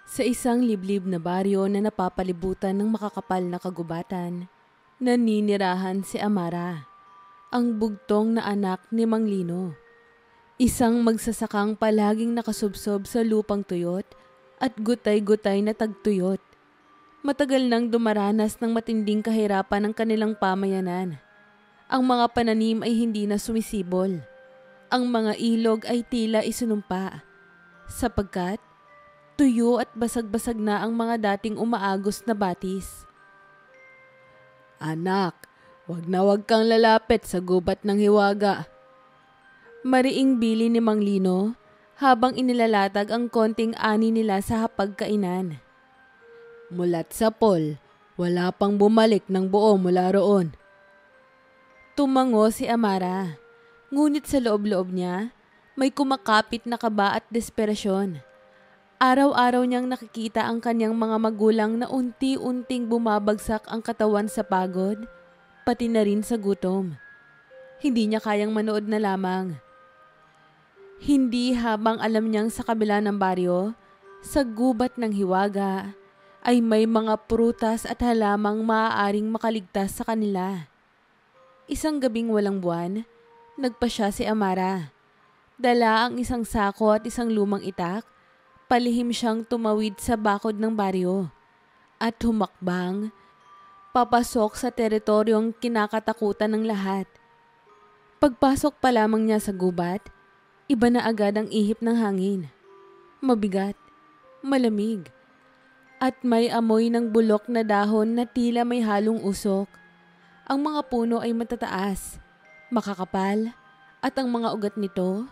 Sa isang liblib na baryo na napapalibutan ng makakapal na kagubatan, naninirahan si Amara, ang bugtong na anak ni Mang Lino. Isang magsasakang palaging nakasubsob sa lupang tuyot at gutay-gutay na tagtuyot. Matagal nang dumaranas ng matinding kahirapan ng kanilang pamayanan. Ang mga pananim ay hindi na sumisibol. Ang mga ilog ay tila isinumpa, sapagkat tuyo at basag-basag na ang mga dating umaagos na batis. Anak, wag na wag kang lalapit sa gubat ng hiwaga. Mariing bili ni Mang Lino habang inilalatag ang konting ani nila sa hapagkainan. Mulat sa pol, wala pang bumalik ng buo mula roon. Tumango si Amara, ngunit sa loob-loob niya may kumakapit na kaba at desperasyon. Araw-araw niyang nakikita ang kanyang mga magulang na unti-unting bumabagsak ang katawan sa pagod, pati na rin sa gutom. Hindi niya kayang manood na lamang. Hindi habang alam niyang sa kabila ng baryo, sa gubat ng hiwaga, ay may mga prutas at halamang maaaring makaligtas sa kanila. Isang gabing walang buwan, nagpasya si Amara. Dala ang isang sako at isang lumang itak, palihim siyang tumawid sa bakod ng baryo at humakbang, papasok sa teritoryong kinakatakutan ng lahat. Pagpasok pa lamang niya sa gubat, iba na agad ang ihip ng hangin. Mabigat, malamig, at may amoy ng bulok na dahon na tila may halong usok. Ang mga puno ay matataas, makakapal, at ang mga ugat nito,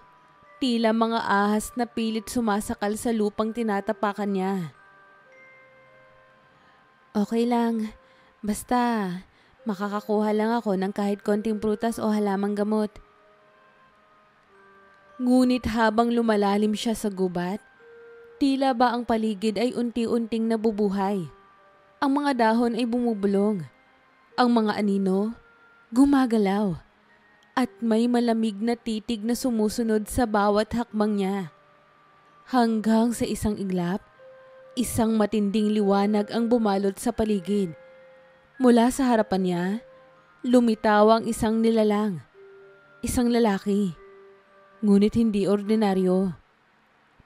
tila mga ahas na pilit sumasakal sa lupang tinatapakan niya. Okay lang, basta makakakuha lang ako ng kahit konting prutas o halamang gamot. Ngunit habang lumalalim siya sa gubat, tila ba ang paligid ay unti-unting nabubuhay. Ang mga dahon ay bumubulong. Ang mga anino, gumagalaw. At may malamig na titig na sumusunod sa bawat hakbang niya. Hanggang sa isang iglap, isang matinding liwanag ang bumalot sa paligid. Mula sa harapan niya, lumitaw ang isang nilalang. Isang lalaki. Ngunit hindi ordinaryo.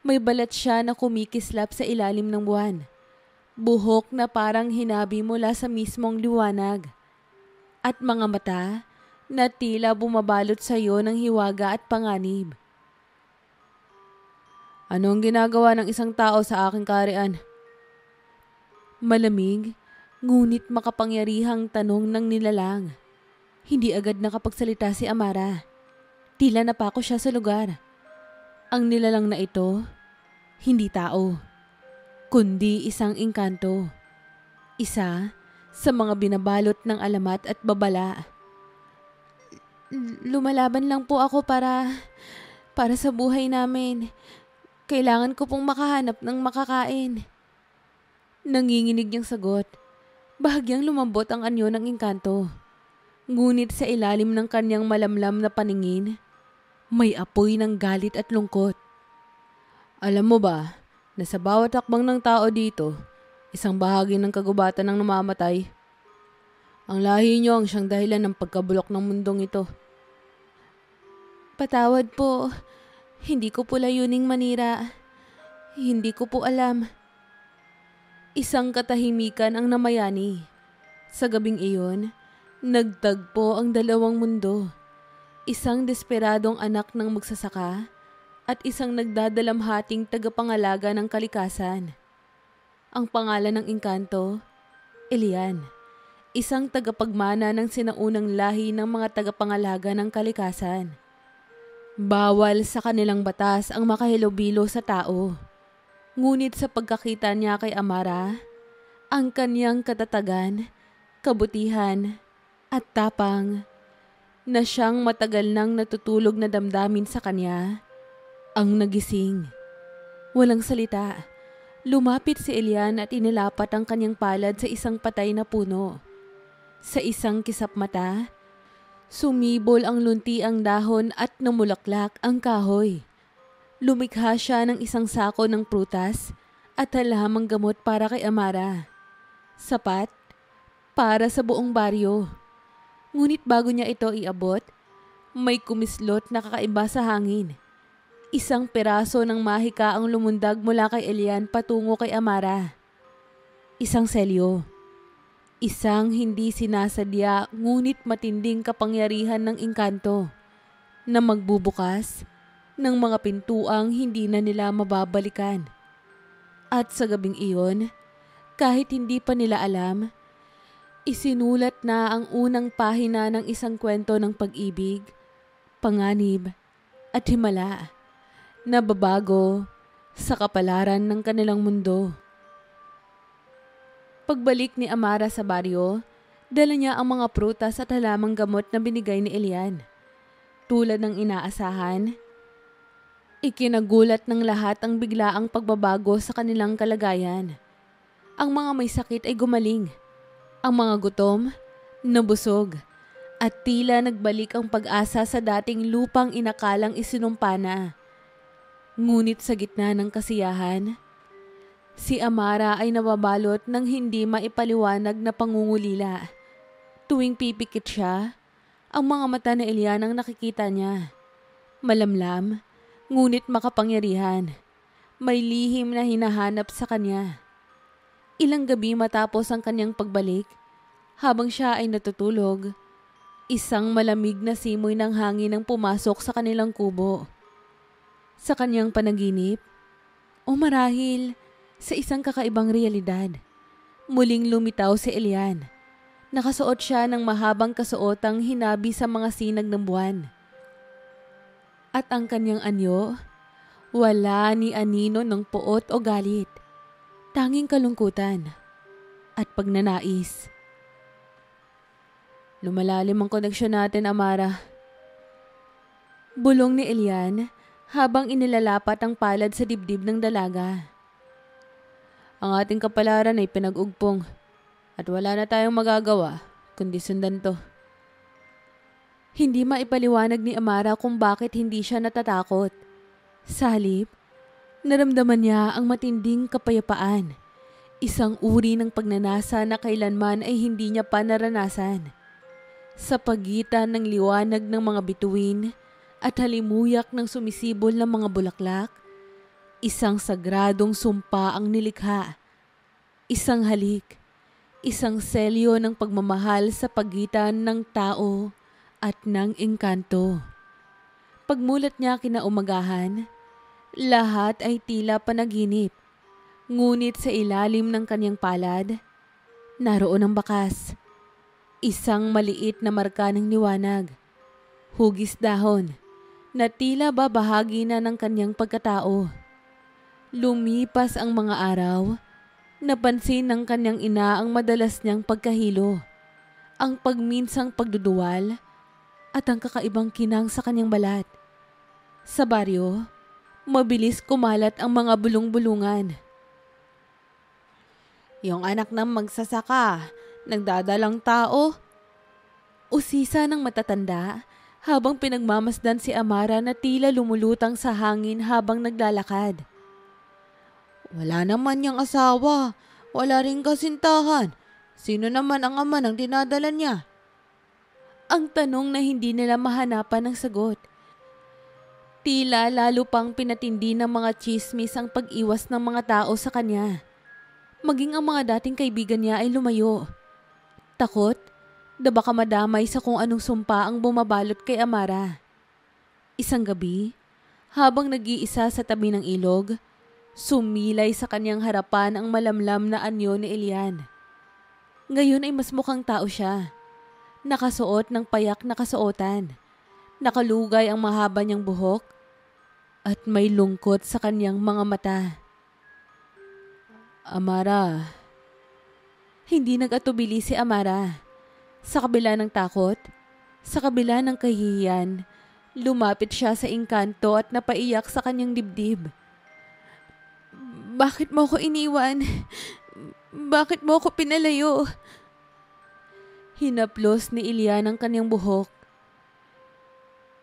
May balat siya na kumikislap sa ilalim ng buwan. Buhok na parang hinabi mula sa mismong liwanag. At mga mata na tila bumabalot sa iyo ng hiwaga at panganib. Anong ginagawa ng isang tao sa aking kaharian? Malamig, ngunit makapangyarihang tanong ng nilalang. Hindi agad nakapagsalita si Amara. Tila napako siya sa lugar. Ang nilalang na ito, hindi tao, kundi isang engkanto. Isa sa mga binabalot ng alamat at babala. Lumalaban lang po ako para sa buhay namin. Kailangan ko pong makahanap ng makakain. Nanginginig niyang sagot. Bahagyang lumambot ang anyo ng engkanto. Ngunit sa ilalim ng kanyang malamlam na paningin, may apoy ng galit at lungkot. Alam mo ba, na sa bawat hakbang ng tao dito, isang bahagi ng kagubatan ang namamatay. Ang lahi niyo ang siyang dahilan ng pagkabulok ng mundong ito. Patawad po, hindi ko po layuning manira. Hindi ko po alam. Isang katahimikan ang namayani. Sa gabing iyon, nagtagpo ang dalawang mundo. Isang desperadong anak ng magsasaka at isang nagdadalamhating tagapangalaga ng kalikasan. Ang pangalan ng engkanto, Elian. Isang tagapagmana ng sinaunang lahi ng mga tagapangalaga ng kalikasan. Bawal sa kanilang batas ang makahilobilo sa tao. Ngunit sa pagkakita niya kay Amara, ang kanyang katatagan, kabutihan, at tapang na siyang matagal nang natutulog na damdamin sa kanya, ang nagising. Walang salita, lumapit si Elian at inilapat ang kanyang palad sa isang patay na puno. Sa isang kisap mata, sumibol ang lunti ang dahon at namulaklak ang kahoy. Lumikha siya ng isang sako ng prutas at halamang gamot para kay Amara. Sapat para sa buong baryo. Ngunit bago niya ito iabot, may kumislot na kakaiba sa hangin. Isang piraso ng mahika ang lumundag mula kay Elian patungo kay Amara. Isang selyo. Isang hindi sinasadya ngunit matinding kapangyarihan ng engkanto na magbubukas ng mga pintuang hindi na nila mababalikan. At sa gabing iyon, kahit hindi pa nila alam, isinulat na ang unang pahina ng isang kwento ng pag-ibig, panganib at himala na babago sa kapalaran ng kanilang mundo. Pagbalik ni Amara sa baryo, dala niya ang mga prutas at halamang gamot na binigay ni Elian. Tulad ng inaasahan, ikinagulat ng lahat ang biglaang pagbabago sa kanilang kalagayan. Ang mga may sakit ay gumaling. Ang mga gutom, nabusog. At tila nagbalik ang pag-asa sa dating lupang inakalang isinumpa na. Ngunit sa gitna ng kasiyahan, si Amara ay nababalot ng hindi maipaliwanag na pangungulila. Tuwing pipikit siya, ang mga mata ni Elian ang nakikita niya. Malamlam, ngunit makapangyarihan. May lihim na hinahanap sa kanya. Ilang gabi matapos ang kanyang pagbalik, habang siya ay natutulog, isang malamig na simoy ng hangin ang pumasok sa kanilang kubo. Sa kanyang panaginip, o marahil sa isang kakaibang realidad, muling lumitaw si Elian. Nakasuot siya ng mahabang kasuotang hinabi sa mga sinag ng buwan. At ang kanyang anyo, wala ni anino ng puot o galit, tanging kalungkutan at pagnanais. Lumalalim ang koneksyon natin, Amara. Bulong ni Elian habang inilalapat ang palad sa dibdib ng dalaga. Ang ating kapalaran ay pinag-ugpong at wala na tayong magagawa kundi sundan to. Hindi maipaliwanag ni Amara kung bakit hindi siya natatakot. Sa halip, naramdaman niya ang matinding kapayapaan. Isang uri ng pagnanasa na kailanman ay hindi niya pa naranasan. Sa pagitan ng liwanag ng mga bituin at halimuyak ng sumisibol ng mga bulaklak, isang sagradong sumpa ang nilikha. Isang halik, isang selyo ng pagmamahal sa pagitan ng tao at ng engkanto. Pagmulat niya kinaumagahan, lahat ay tila panaginip. Ngunit sa ilalim ng kanyang palad, naroon ang bakas. Isang maliit na marka ng liwanag. Hugis dahon na tila babahagi na ng kanyang pagkatao. Lumipas ang mga araw, napansin ng kanyang ina ang madalas niyang pagkahilo, ang pagminsang pagduduwal at ang kakaibang kinang sa kanyang balat. Sa baryo, mabilis kumalat ang mga bulong-bulungan. Yung anak ng magsasaka, nagdadalang tao. Usisa ng matatanda habang pinagmamasdan si Amara na tila lumulutang sa hangin habang naglalakad. Wala naman niyang asawa, wala ring kasintahan. Sino naman ang ama ng dinadala niya? Ang tanong na hindi nila mahanapan ng sagot. Tila lalo pang pinatindi ng mga tsismis ang pag-iwas ng mga tao sa kanya. Maging ang mga dating kaibigan niya ay lumayo. Takot na baka madamay sa kung anong sumpa ang bumabalot kay Amara. Isang gabi, habang nag-iisa sa tabi ng ilog, sumilay sa kanyang harapan ang malamlam na anyo ni Elian. Ngayon ay mas mukhang tao siya. Nakasuot ng payak na kasuotan. Nakalugay ang mahaba niyang buhok at may lungkot sa kanyang mga mata. Amara. Hindi nag-atubili si Amara. Sa kabila ng takot, sa kabila ng kahihiyan, lumapit siya sa engkanto at napaiyak sa kanyang dibdib. Bakit mo ko iniwan? Bakit mo ko pinalayo? Hinaplos ni Elian ang kanyang buhok.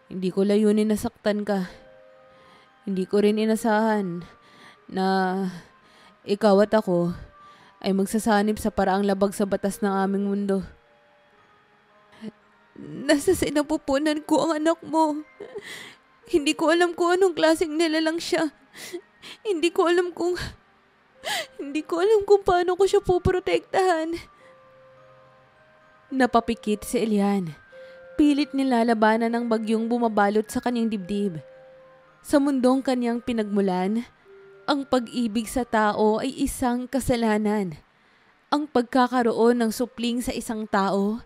Hindi ko layunin nasaktan ka. Hindi ko rin inasahan na ikaw at ako ay magsasanib sa paraang labag sa batas ng aming mundo. Nasa sinapupunan ko ang anak mo. Hindi ko alam kung anong klaseng nilalang siya. Hindi ko alam kung paano ko siya poprotektahan. Napapikit si Elian. Pilit nilalabanan ng bagyong bumabalot sa kanyang dibdib. Sa mundong kanyang pinagmulan, ang pag-ibig sa tao ay isang kasalanan. Ang pagkakaroon ng supling sa isang tao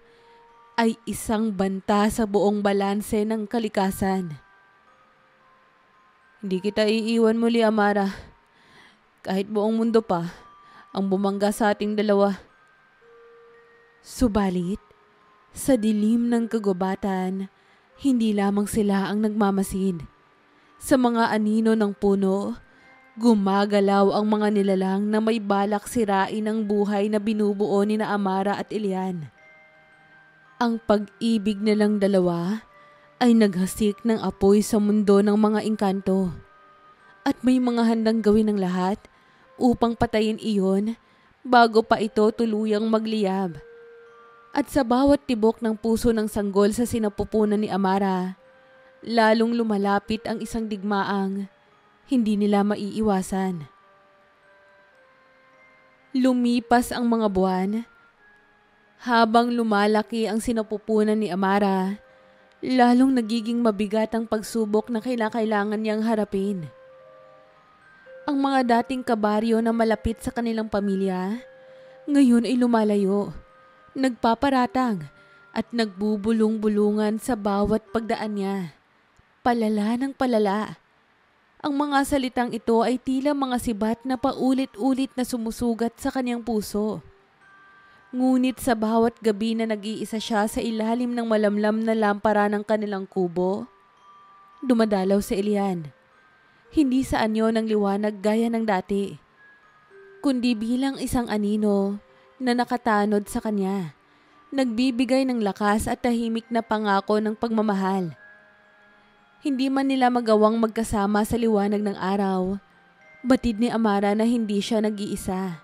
ay isang banta sa buong balanse ng kalikasan. Hindi kita iiwan muli, Amara. Kahit buong mundo pa ang bumangga sa ating dalawa. Subalit, sa dilim ng kagubatan, hindi lamang sila ang nagmamasid. Sa mga anino ng puno, gumagalaw ang mga nilalang na may balak sirain ang buhay na binubuo ni na Amara at Elian. Ang pag-ibig nilang dalawa ay naghasik ng apoy sa mundo ng mga engkanto. At may mga handang gawin ng lahat upang patayin iyon bago pa ito tuluyang magliyab. At sa bawat tibok ng puso ng sanggol sa sinapupunan ni Amara, lalong lumalapit ang isang digmaang hindi nila maiiwasan. Lumipas ang mga buwan. Habang lumalaki ang sinapupunan ni Amara, lalong nagiging mabigat ang pagsubok na kailangan niyang harapin. Ang mga dating kabaryo na malapit sa kanilang pamilya, ngayon ay lumalayo, nagpaparatang at nagbubulong-bulungan sa bawat pagdaan niya. Palala ng palala. Ang mga salitang ito ay tila mga sibat na paulit-ulit na sumusugat sa kanyang puso. Ngunit sa bawat gabi na nag-iisa siya sa ilalim ng malamlam na lampara ng kanilang kubo, dumadalaw si Elian. Hindi sa anyo ng liwanag gaya ng dati, kundi bilang isang anino na nakatanod sa kanya, nagbibigay ng lakas at tahimik na pangako ng pagmamahal. Hindi man nila magawang magkasama sa liwanag ng araw, batid ni Amara na hindi siya nag-iisa.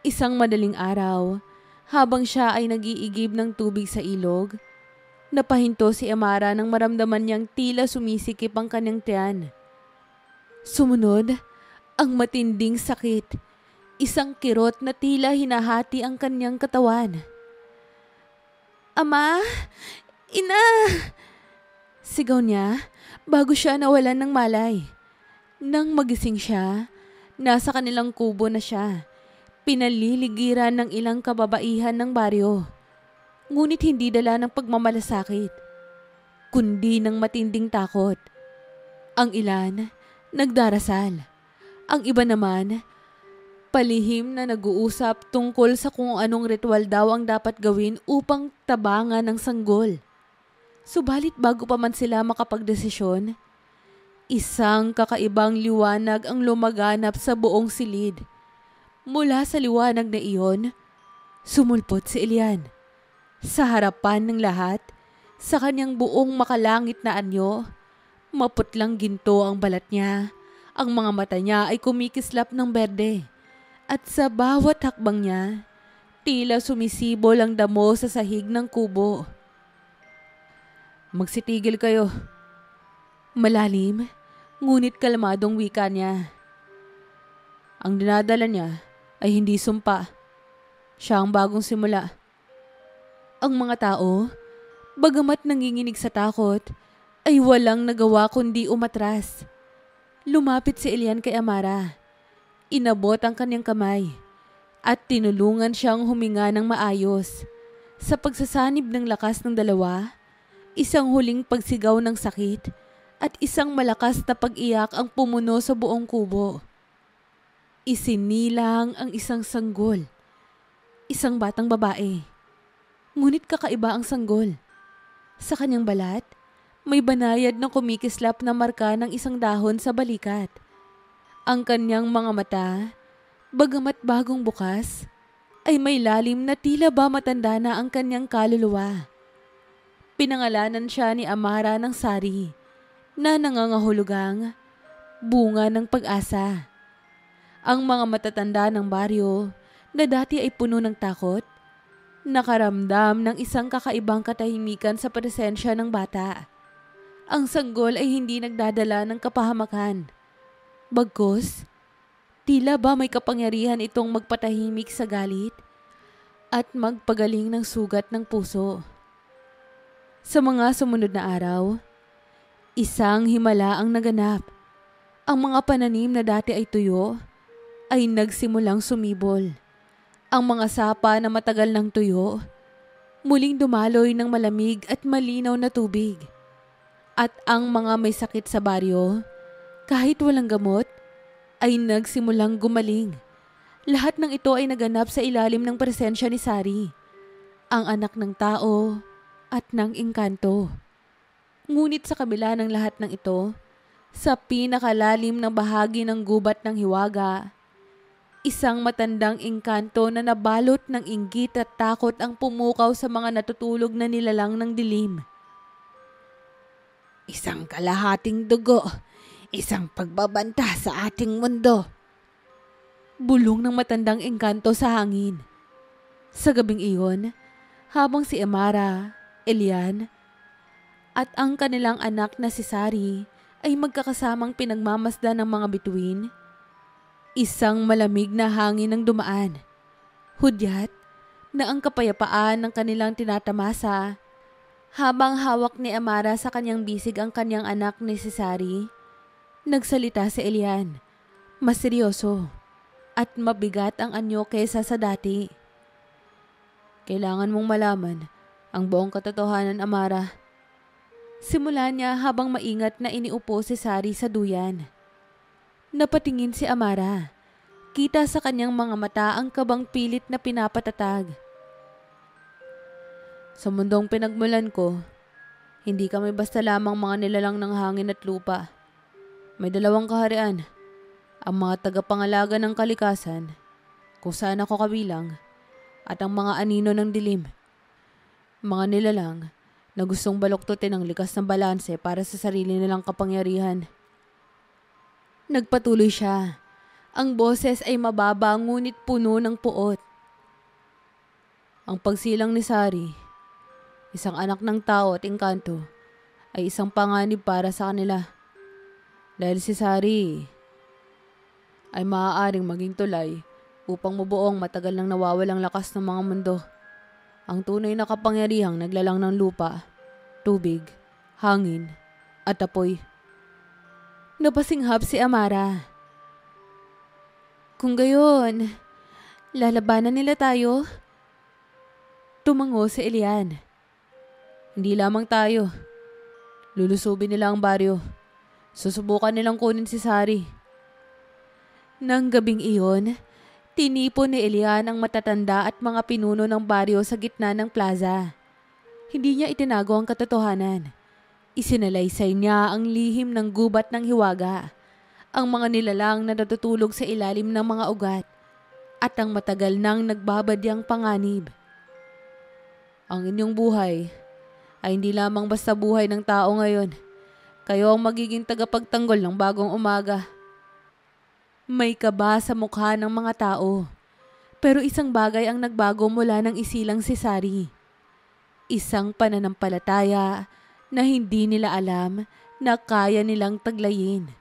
Isang madaling araw, habang siya ay nag-iigib ng tubig sa ilog, napahinto si Amara nang maramdaman niyang tila sumisikip ang kanyang tiyan. Sumunod, ang matinding sakit, isang kirot na tila hinahati ang kanyang katawan. Ama! Ina! Sigaw niya bago siya nawalan ng malay. Nang magising siya, nasa kanilang kubo na siya. Pinaliligiran ng ilang kababaihan ng baryo. Ngunit hindi dala ng pagmamalasakit, kundi ng matinding takot. Ang ilan, nagdarasal. Ang iba naman, palihim na nag-uusap tungkol sa kung anong ritual daw ang dapat gawin upang tabangan ng sanggol. Subalit bago pa man sila makapagdesisyon, isang kakaibang liwanag ang lumaganap sa buong silid. Mula sa liwanag na iyon, sumulpot si Elian. Sa harapan ng lahat, sa kanyang buong makalangit na anyo, maputlang ginto ang balat niya. Ang mga mata niya ay kumikislap ng berde. At sa bawat hakbang niya, tila sumisibol ang damo sa sahig ng kubo. Magsitigil kayo. Malalim, ngunit kalmadong wika niya. Ang dinadala niya ay hindi sumpa. Siya ang bagong simula. Ang mga tao, bagamat nanginginig sa takot, ay walang nagawa kundi umatras. Lumapit si Elian kay Amara. Inabot ang kanyang kamay at tinulungan siyang huminga ng maayos. Sa pagsasanib ng lakas ng dalawa, isang huling pagsigaw ng sakit at isang malakas na pag-iyak ang pumuno sa buong kubo. Isinilang ang isang sanggol, isang batang babae. Ngunit kakaiba ang sanggol. Sa kanyang balat, may banayad na kumikislap na marka ng isang dahon sa balikat. Ang kanyang mga mata, bagamat bagong bukas, ay may lalim na tila ba matanda na ang kanyang kaluluwa. Pinangalanan siya ni Amara ng Sari, na nangangahulugang bunga ng pag-asa. Ang mga matatanda ng baryo na dati ay puno ng takot, nakaramdam ng isang kakaibang katahimikan sa presensya ng bata. Ang sanggol ay hindi nagdadala ng kapahamakan. Bagkus, tila ba may kapangyarihan itong magpatahimik sa galit at magpagaling ng sugat ng puso. Sa mga sumunod na araw, isang himala ang naganap. Ang mga pananim na dati ay tuyo ay nagsimulang sumibol. Ang mga sapa na matagal ng tuyo, muling dumaloy ng malamig at malinaw na tubig. At ang mga may sakit sa baryo, kahit walang gamot, ay nagsimulang gumaling. Lahat ng ito ay naganap sa ilalim ng presensya ni Sari, ang anak ng tao at ng engkanto. Ngunit sa kabila ng lahat ng ito, sa pinakalalim ng bahagi ng gubat ng hiwaga, isang matandang engkanto na nabalot ng inggit at takot ang pumukaw sa mga natutulog na nilalang ng dilim. Isang kalahating dugo, isang pagbabanta sa ating mundo. Bulong ng matandang engkanto sa hangin. Sa gabing iyon, habang si Amara, Elian, at ang kanilang anak na si Sari ay magkakasamang pinagmamasdan ng mga bituin, isang malamig na hangin ang dumaan. Hudyat na ang kapayapaan ng kanilang tinatamasa. Habang hawak ni Amara sa kanyang bisig ang kanyang anak ni si Sari, nagsalita si Elian. Mas seryoso at mabigat ang anyo kaysa sa dati. Kailangan mong malaman ang buong katotohanan, Amara. Simula niya habang maingat na iniupo si Sari sa duyan. Napatingin si Amara. Kita sa kanyang mga mata ang kabang pilit na pinapatatag. Sa mundong pinagmulan ko, hindi kami basta lamang mga nilalang ng hangin at lupa. May dalawang kaharian, ang mga tagapangalaga ng kalikasan, kung saan ako kabilang, at ang mga anino ng dilim. Mga nilalang na gustong baluktutin ang likas ng balanse para sa sarili nilang kapangyarihan. Nagpatuloy siya. Ang boses ay mababa ngunit puno ng puot. Ang pagsilang ni Sari, isang anak ng tao at engkanto, ay isang panganib para sa kanila. Dahil si Sari ay maaaring maging tulay upang mabuong matagal nang nawawalang lakas ng mga mundo. Ang tunay na kapangyarihang naglalang ng lupa, tubig, hangin, at apoy. Napasinghap si Amara. Kung gayon, lalabanan nila tayo? Tumango si Elian. Hindi lamang tayo. Lulusubin nila ang baryo. Susubukan nilang kunin si Sari. Nang gabing iyon, tinipon ni Elian ang matatanda at mga pinuno ng baryo sa gitna ng plaza. Hindi niya itinago ang katotohanan. Isinalaysay niya ang lihim ng gubat ng hiwaga, ang mga nilalang na natutulog sa ilalim ng mga ugat, at ang matagal nang nagbabadyang panganib. Ang inyong buhay ay hindi lamang basta buhay ng tao ngayon. Kayo ang magiging tagapagtanggol ng bagong umaga. May kaba sa mukha ng mga tao, pero isang bagay ang nagbago mula nang isilang si Sari. Isang pananampalataya na hindi nila alam na kaya nilang taglayin.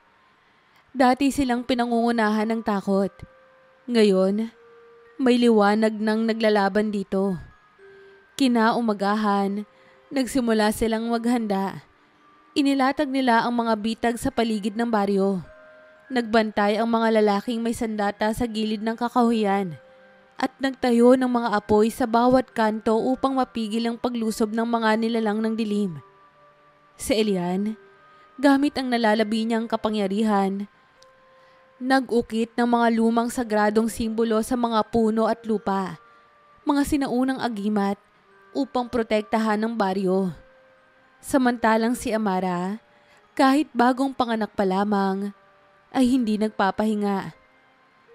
Dati silang pinangungunahan ng takot. Ngayon, may liwanag nang naglalaban dito. Kinaumagahan, nagsimula silang maghanda. Inilatag nila ang mga bitag sa paligid ng baryo. Nagbantay ang mga lalaking may sandata sa gilid ng kakahuyan at nagtayo ng mga apoy sa bawat kanto upang mapigil ang paglusob ng mga nilalang ng dilim. Si Elian, gamit ang nalalabi niyang kapangyarihan, nag-ukit ng mga lumang sagradong simbolo sa mga puno at lupa, mga sinaunang agimat upang protektahan ang baryo. Samantalang si Amara, kahit bagong panganak pa lamang, ay hindi nagpapahinga.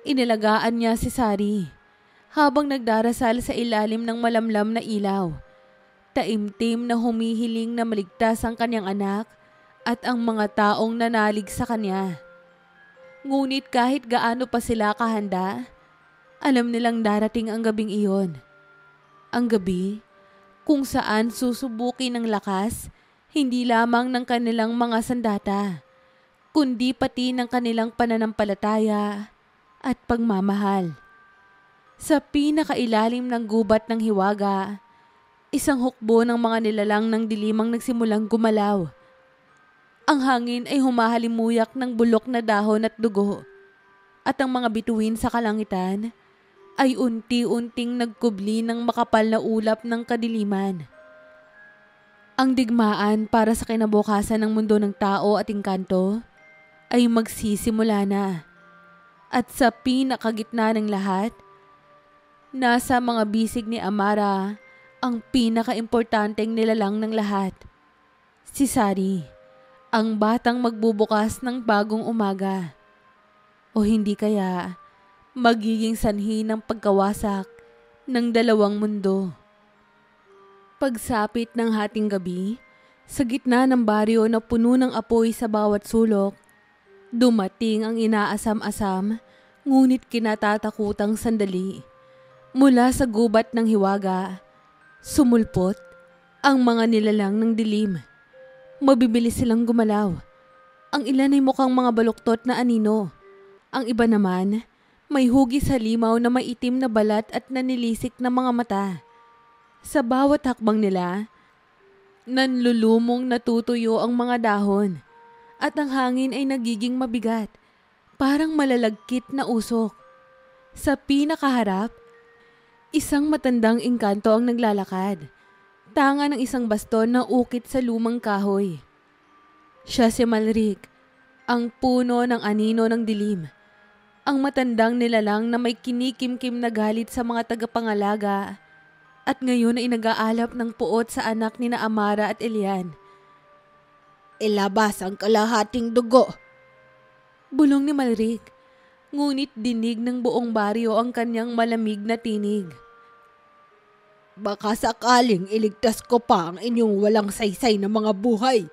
Inalagaan niya si Sari habang nagdarasal sa ilalim ng malamlam na ilaw. Taimtim na humihiling na maligtas ang kanyang anak at ang mga taong nanalig sa kanya. Ngunit kahit gaano pa sila kahanda, alam nilang darating ang gabing iyon. Ang gabi kung saan susubukin ng lakas hindi lamang ng kanilang mga sandata, kundi pati ng kanilang pananampalataya at pagmamahal. Sa pinakailalim ng gubat ng hiwaga, isang hukbo ng mga nilalang ng dilimang nagsimulang gumalaw. Ang hangin ay humahalimuyak ng bulok na dahon at dugo, at ang mga bituin sa kalangitan ay unti-unting nagkubli ng makapal na ulap ng kadiliman. Ang digmaan para sa kinabukasan ng mundo ng tao at engkanto ay magsisimula na. At sa pinakagitna ng lahat, nasa mga bisig ni Amara ang pinakaimportanteng nilalang ng lahat. Si Sari, ang batang magbubukas ng bagong umaga. O hindi kaya magiging sanhi ng pagkawasak ng dalawang mundo. Pagsapit ng hating gabi, sa gitna ng baryo na puno ng apoy sa bawat sulok, dumating ang inaasam-asam ngunit kinatatakutang sandali. Mula sa gubat ng hiwaga, sumulpot ang mga nilalang ng dilim. Mabibilis silang gumalaw. Ang ilan ay mukhang mga baluktot na anino. Ang iba naman, may hugis halimaw na maitim na balat at nanilisik na mga mata. Sa bawat hakbang nila, nanlulumong natutuyo ang mga dahon at ang hangin ay nagiging mabigat, parang malalagkit na usok. Sa pinakaharap, isang matandang engkanto ang naglalakad. Tanga ng isang baston na ukit sa lumang kahoy. Siya si Malric, ang puno ng anino ng dilim. Ang matandang nilalang na may kinikimkim na galit sa mga tagapangalaga at ngayon ay nag-aalap ng puot sa anak ni na Amara at Elian. Ilabas ang kalahating dugo, bulong ni Malric, ngunit dinig ng buong baryo ang kanyang malamig na tinig. Baka sakaling iligtas ko pa ang inyong walang saysay na mga buhay.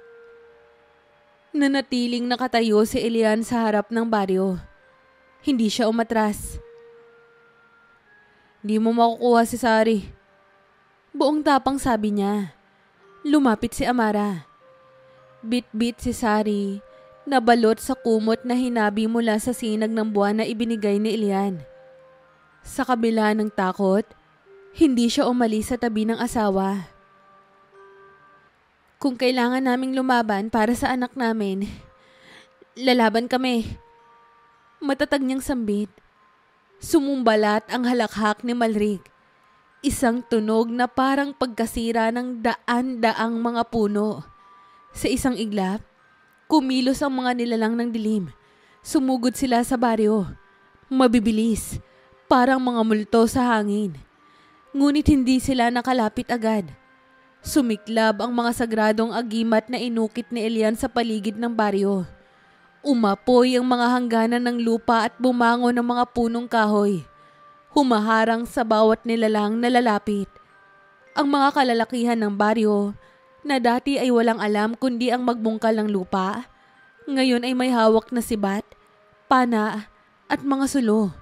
Nanatiling nakatayo si Elian sa harap ng baryo. Hindi siya umatras. Di mo makukuha si Sari. Buong tapang sabi niya. Lumapit si Amara. Bit-bit si Sari, nabalot sa kumot na hinabi mula sa sinag ng buwan na ibinigay ni Elian. Sa kabila ng takot, hindi siya umalis sa tabi ng asawa. Kung kailangan naming lumaban para sa anak namin, lalaban kami. Matatag niyang sambit. Sumumbalat ang halakhak ni Malric. Isang tunog na parang pagkasira ng daan-daang mga puno. Sa isang iglap, kumilos ang mga nilalang ng dilim. Sumugod sila sa baryo. Mabibilis, parang mga multo sa hangin. Ngunit hindi sila nakalapit agad. Sumiklab ang mga sagradong agimat na inukit ni Elian sa paligid ng baryo. Umapoy ang mga hangganan ng lupa at bumangon ang mga punong kahoy. Humaharang sa bawat nilalang na lalapit. Ang mga kalalakihan ng baryo, na dati ay walang alam kundi ang magbungkal ng lupa, ngayon ay may hawak na sibat, pana at mga sulo.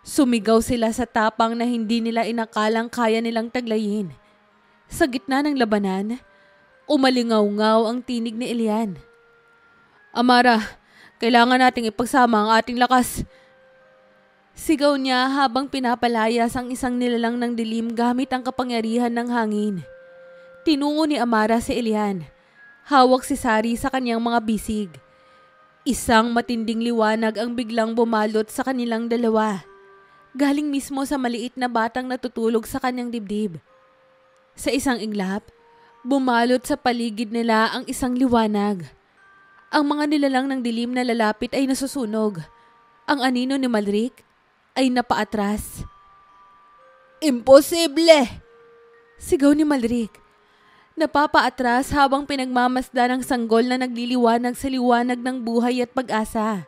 Sumigaw sila sa tapang na hindi nila inakalang kaya nilang taglayin. Sa gitna ng labanan, umalingaw-ngaw ang tinig ni Elian. Amara, kailangan nating ipagsama ang ating lakas. Sigaw niya habang pinapalayas ang isang nilalang ng dilim gamit ang kapangyarihan ng hangin. Tinungo ni Amara si Elian. Hawak si Sari sa kanyang mga bisig. Isang matinding liwanag ang biglang bumalot sa kanilang dalawa. Galing mismo sa maliit na batang natutulog sa kanyang dibdib. Sa isang iglap, bumalot sa paligid nila ang isang liwanag. Ang mga nilalang ng dilim na lalapit ay nasusunog. Ang anino ni Malric ay napaatras. Imposible! Sigaw ni Malric. Napapaatras habang pinagmamasdan ng sanggol na nagliliwanag sa liwanag ng buhay at pag-asa.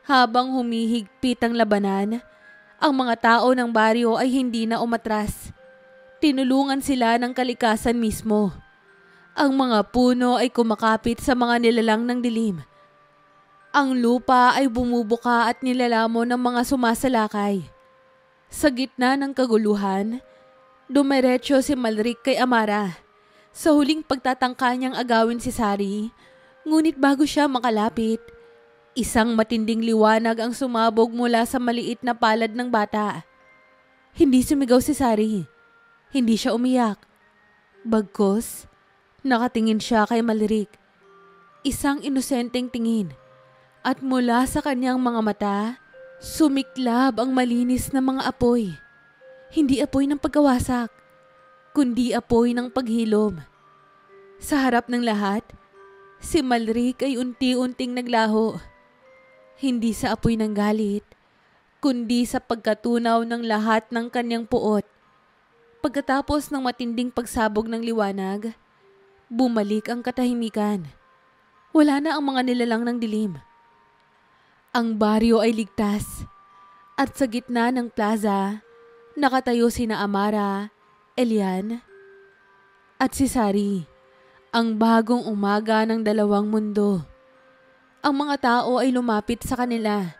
Habang humihigpit ang labanan, ang mga tao ng baryo ay hindi na umatras. Tinulungan sila ng kalikasan mismo. Ang mga puno ay kumakapit sa mga nilalang ng dilim. Ang lupa ay bumubuka at nilalamon ng mga sumasalakay. Sa gitna ng kaguluhan, dumiretso si Malric kay Amara. Sa huling pagtatangka niyang agawin si Sari, ngunit bago siya makalapit, isang matinding liwanag ang sumabog mula sa maliit na palad ng bata. Hindi sumigaw si Sari. Hindi siya umiyak. Bagkus, nakatingin siya kay Malric. Isang inosenteng tingin. At mula sa kanyang mga mata, sumiklab ang malinis na mga apoy. Hindi apoy ng pagkawasak, kundi apoy ng paghilom. Sa harap ng lahat, si Malric ay unti-unting naglaho. Hindi sa apoy ng galit, kundi sa pagkatunaw ng lahat ng kanyang puot. Pagkatapos ng matinding pagsabog ng liwanag, bumalik ang katahimikan. Wala na ang mga nilalang ng dilim. Ang baryo ay ligtas at sa gitna ng plaza, nakatayo sina Amara, Elian at si Sari, ang bagong umaga ng dalawang mundo. Ang mga tao ay lumapit sa kanila,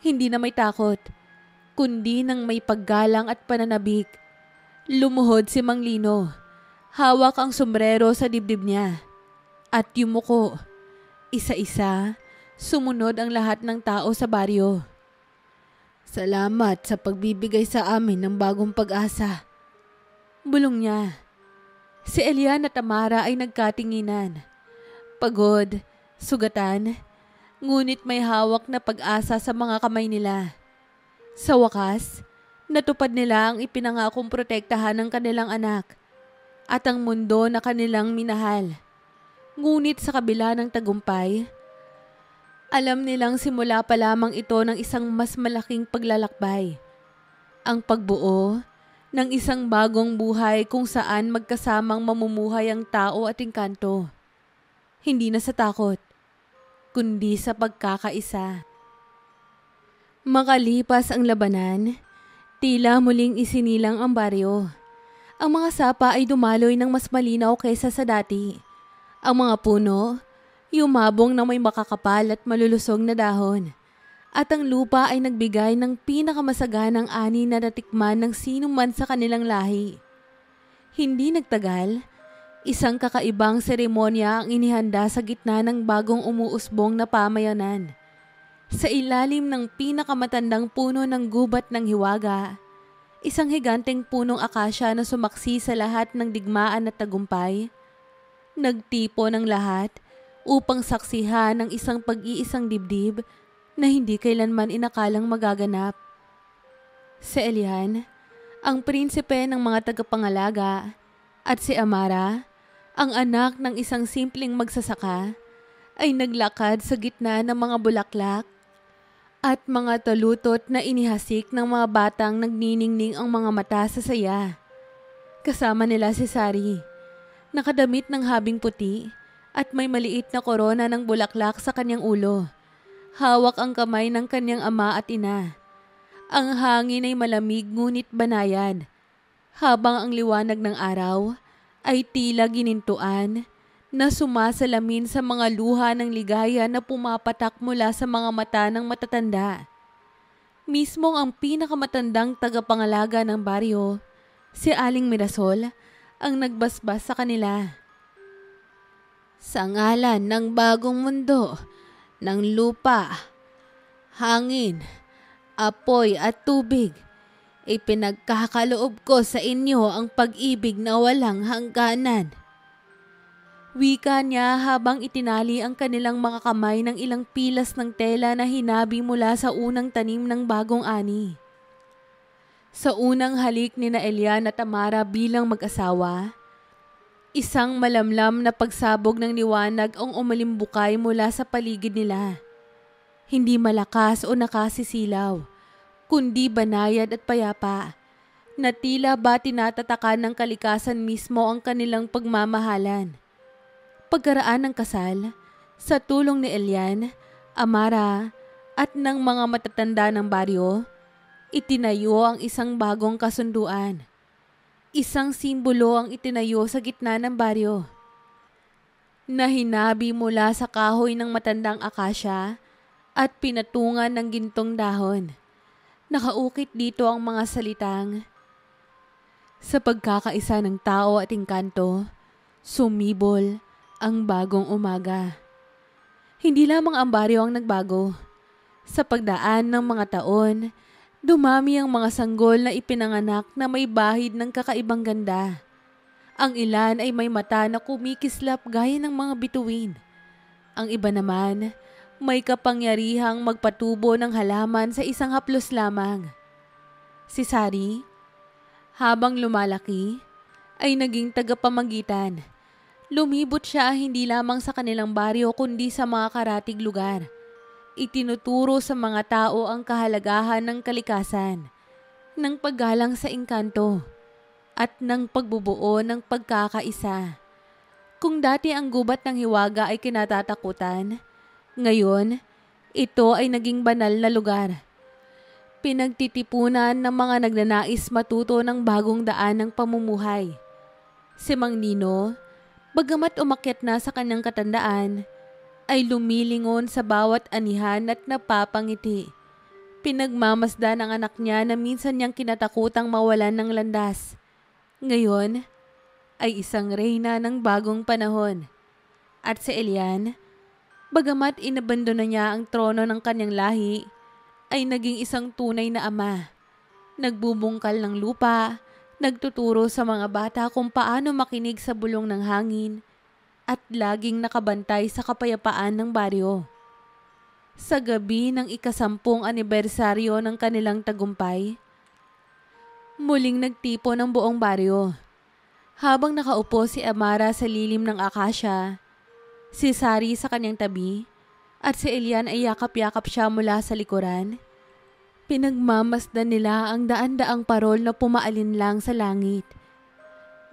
hindi na may takot, kundi ng may paggalang at pananabik. Lumuhod si Mang Lino, hawak ang sombrero sa dibdib niya, at yumuko, isa-isa. Sumunod ang lahat ng tao sa baryo. Salamat sa pagbibigay sa amin ng bagong pag-asa. Bulong niya. Si Elian at Amara ay nagkatinginan. Pagod, sugatan, ngunit may hawak na pag-asa sa mga kamay nila. Sa wakas, natupad nila ang ipinangakong protektahan ng kanilang anak at ang mundo na kanilang minahal. Ngunit sa kabila ng tagumpay, alam nilang simula pa lamang ito ng isang mas malaking paglalakbay. Ang pagbuo ng isang bagong buhay kung saan magkasamang mamumuhay ang tao at engkanto. Hindi na sa takot, kundi sa pagkakaisa. Makalipas ang labanan, tila muling isinilang ang baryo. Ang mga sapa ay dumaloy ng mas malinaw kaysa sa dati. Ang mga puno, yumabong na may makakapal at malulusog na dahon. At ang lupa ay nagbigay ng pinakamasaganang ani na natikman ng sino man sa kanilang lahi. Hindi nagtagal, isang kakaibang seremonya ang inihanda sa gitna ng bagong umuusbong na pamayanan. Sa ilalim ng pinakamatandang puno ng gubat ng hiwaga, isang higanteng punong akasya na sumaksi sa lahat ng digmaan at tagumpay, nagtipo ng lahat upang saksihan ng isang pag-iisang dibdib na hindi kailanman inakalang magaganap. Si Elian, ang prinsipe ng mga tagapangalaga, at si Amara, ang anak ng isang simpleng magsasaka, ay naglakad sa gitna ng mga bulaklak at mga talutot na inihasik ng mga batang nagniningning ang mga mata sa saya. Kasama nila si Sari, nakadamit ng habing puti, at may maliit na korona ng bulaklak sa kanyang ulo. Hawak ang kamay ng kanyang ama at ina. Ang hangin ay malamig ngunit banayad, habang ang liwanag ng araw ay tila ginintuan na sumasalamin sa mga luha ng ligaya na pumapatak mula sa mga mata ng matatanda. Mismong ang pinakamatandang tagapangalaga ng baryo, si Aling Mirasol, ang nagbasbas sa kanila. Sa ngalan ng bagong mundo, ng lupa, hangin, apoy at tubig, ipinagkakaloob ko sa inyo ang pag-ibig na walang hangganan. Wika niya habang itinali ang kanilang mga kamay ng ilang pilas ng tela na hinabi mula sa unang tanim ng bagong ani. Sa unang halik ni na Elian at Amara bilang mag-asawa, isang malamlam na pagsabog ng liwanag ang umalimbukay mula sa paligid nila. Hindi malakas o nakasisilaw, kundi banayad at payapa, na tila ba tinatatakan ng kalikasan mismo ang kanilang pagmamahalan. Pagkaraan ng kasal, sa tulong ni Elian, Amara at ng mga matatanda ng baryo, itinayo ang isang bagong kasunduan. Isang simbolo ang itinayo sa gitna ng baryo. Na hinabi mula sa kahoy ng matandang akasya at pinatungan ng gintong dahon. Nakaukit dito ang mga salitang, sa pagkakaisa ng tao at engkanto, sumibol ang bagong umaga. Hindi lamang ang baryo ang nagbago. Sa pagdaan ng mga taon, dumami ang mga sanggol na ipinanganak na may bahid ng kakaibang ganda. Ang ilan ay may mata na kumikislap gaya ng mga bituin. Ang iba naman, may kapangyarihang magpatubo ng halaman sa isang haplos lamang. Si Sari, habang lumalaki, ay naging tagapamagitan. Lumibot siya hindi lamang sa kanilang baryo kundi sa mga karatig lugar. Itinuturo sa mga tao ang kahalagahan ng kalikasan, ng paggalang sa engkanto, at ng pagbubuo ng pagkakaisa. Kung dati ang gubat ng hiwaga ay kinatatakutan, ngayon, ito ay naging banal na lugar. Pinagtitipunan ng mga nagnanais matuto ng bagong daan ng pamumuhay. Si Mang Lino, bagamat umakyat na sa kanyang katandaan, ay lumilingon sa bawat anihan at napapangiti. Pinagmamasdan ang anak niya na minsan niyang kinatakutang mawalan ng landas. Ngayon, ay isang reyna ng bagong panahon. At si Elian, bagamat inabandona niya ang trono ng kanyang lahi, ay naging isang tunay na ama. Nagbubungkal ng lupa, nagtuturo sa mga bata kung paano makinig sa bulong ng hangin, at laging nakabantay sa kapayapaan ng baryo. Sa gabi ng ika-10 anibersaryo ng kanilang tagumpay, muling nagtipo ng buong baryo. Habang nakaupo si Amara sa lilim ng akasya, si Sari sa kanyang tabi, at si Elian ay yakap-yakap siya mula sa likuran, pinagmamasdan nila ang daan-daang parol na pumaalinlang sa langit.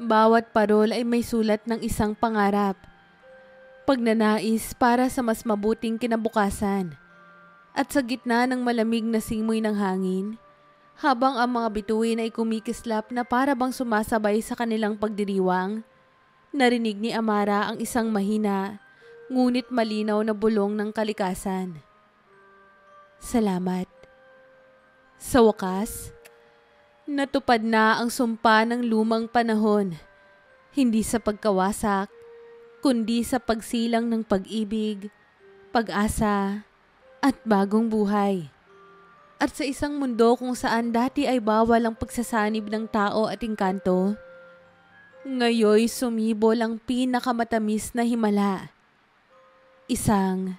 Bawat parol ay may sulat ng isang pangarap, pagnanais para sa mas mabuting kinabukasan. At sa gitna ng malamig na simoy ng hangin, habang ang mga bituin ay kumikislap na para bang sumasabay sa kanilang pagdiriwang, narinig ni Amara ang isang mahina, ngunit malinaw na bulong ng kalikasan. Salamat. Sa wakas, natupad na ang sumpa ng lumang panahon, hindi sa pagkawasak, kundi sa pagsilang ng pag-ibig, pag-asa, at bagong buhay. At sa isang mundo kung saan dati ay bawal ang pagsasanib ng tao at engkanto, ngayoy sumibol ang pinakamatamis na himala. Isang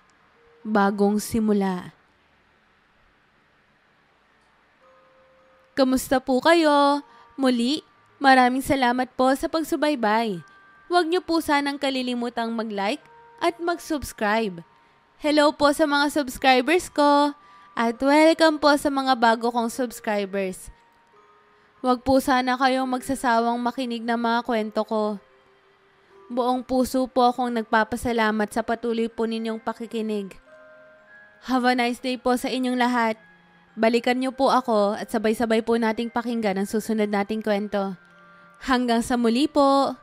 bagong simula. Kamusta po kayo? Muli, maraming salamat po sa pagsubaybay. Huwag niyo po sanang kalilimutang mag-like at mag-subscribe. Hello po sa mga subscribers ko at welcome po sa mga bago kong subscribers. Huwag po sana kayong magsasawang makinig ng mga kwento ko. Buong puso po akong nagpapasalamat sa patuloy po ninyong pakikinig. Have a nice day po sa inyong lahat. Balikan niyo po ako at sabay-sabay po nating pakinggan ang susunod nating kwento. Hanggang sa muli po!